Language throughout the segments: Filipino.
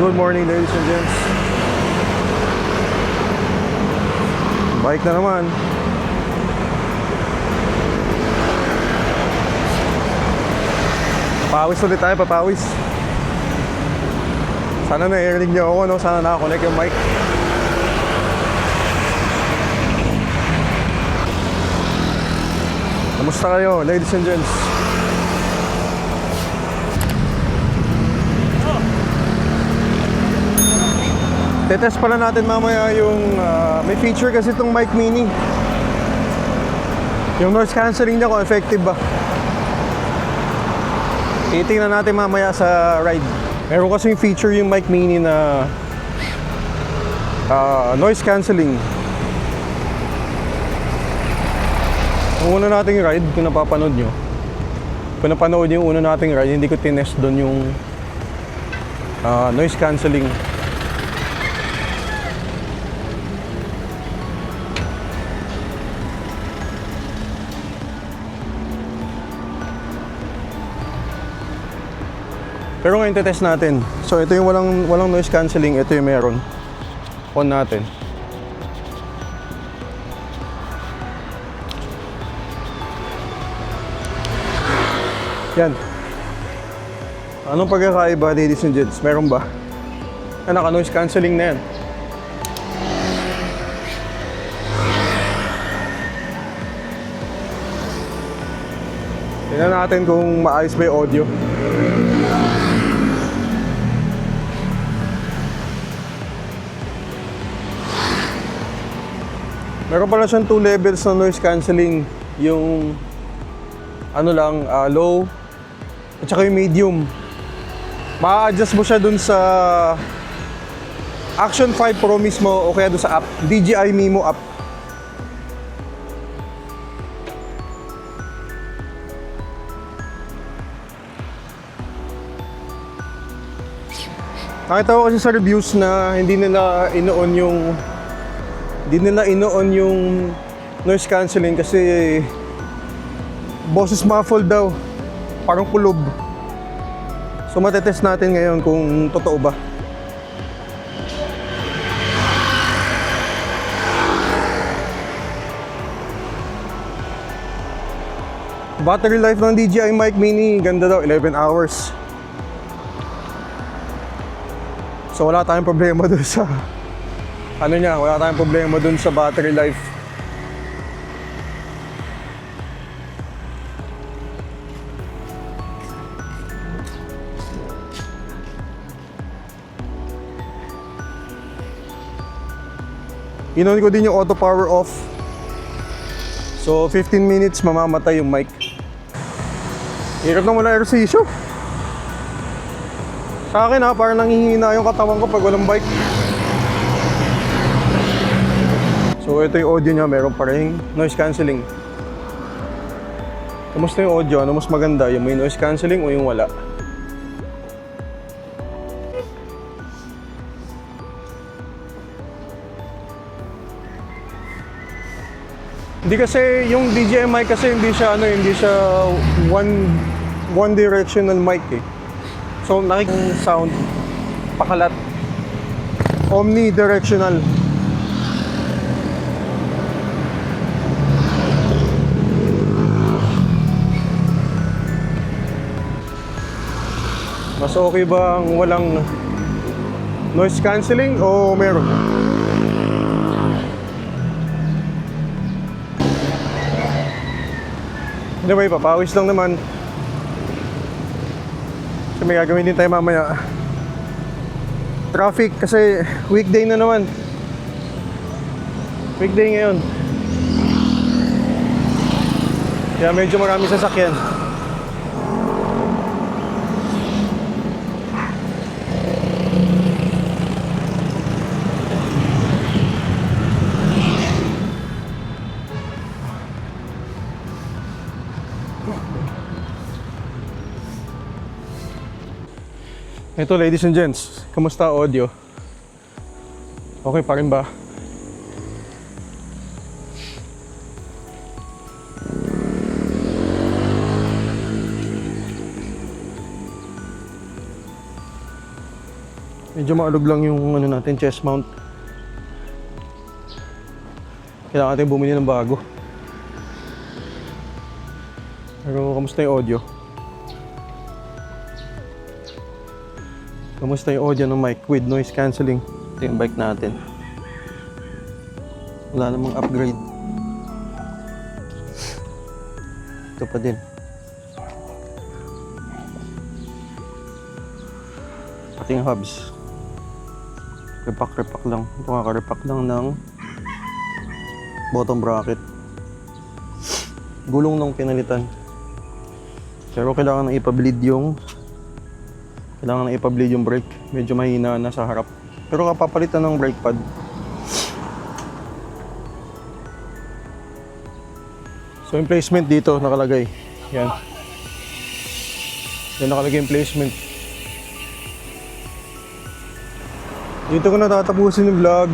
Good morning, ladies and gents. Bike na naman. Papawis ulit tayo, papawis. Sana na-airnig niyo ako, no? Sana nakakonect yung mic. Kamusta kayo, ladies and gents? Tetest pala natin mamaya yung may feature kasi itong mic mini. Yung noise cancelling niya kung effective ba. Titingnan natin mamaya sa ride. Meron kasing feature yung mic mini na noise cancelling. Ang una nating ride, kung napapanood nyo, kung napanood yung una nating ride, hindi ko tinest doon yung noise cancelling. Pero ngayon test natin. So ito yung walang noise cancelling, ito yung meron. On natin. Yan. Anong pagkakaiba, ladies and gents? Meron ba? Naka noise cancelling na yan. Tingnan natin kung maayos ba yung audio. Meron pala siyang 2 levels ng noise cancelling. Yung low at saka yung medium. Ma-adjust mo siya dun sa Action 5 Pro mismo o kaya dun sa app, DJI Mimo app. Nakita ko kasi sa reviews na hindi nila ino-on yung noise cancelling kasi boses muffled daw, parang kulob. So matetest natin ngayon kung totoo ba. Battery life ng DJI mic mini, ganda daw, 11 hours. So wala tayong problema dun sa wala tayong problema dun sa battery life. Inon ko din yung auto power off. So 15 minutes mamamatay yung mic. Hirap na wala ehersisyo. Sa akin parang nanghihina yung katawan ko pag walang bike. So ito yung audio niya, meron pa rin noise cancelling. Kamusta yung audio? Ano mas maganda? Yung may noise cancelling o yung wala? Hindi kasi yung DJI mic kasi hindi siya one directional mic eh. So nakikita sound pakalat, omnidirectional. Mas okay ba ang walang noise cancelling o meron? Anyway, papawis lang naman. Kasi may gagawin din tayo mamaya. Traffic kasi weekday na naman. Weekday ngayon. Kaya medyo marami sasakyan. Ito, ladies and gents, kamusta audio? Okay pa rin ba? Medyo maalog lang yung ano natin, chest mount. Kailangan natin bumili ng bago. Pero kamusta yung audio? Kamusta yung audio ng mic with noise cancelling? Ito yung bike natin. Wala namang upgrade. Ito pa din. Pati yung hubs. Repack lang. Ito kaka-repack lang ng bottom bracket. Gulong nung pinalitan. Pero kailangan nang ipableed yung brake. Medyo mahina na sa harap. Pero kapapalitan ng brake pad. So yung placement dito nakalagay. Yan. Yan nakalagay yung placement. Dito ko natatapusin yung vlog.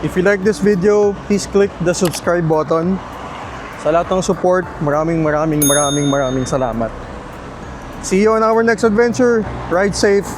If you like this video, please click the subscribe button. Sa lahat ng support, maraming salamat. See you on our next adventure. Ride safe.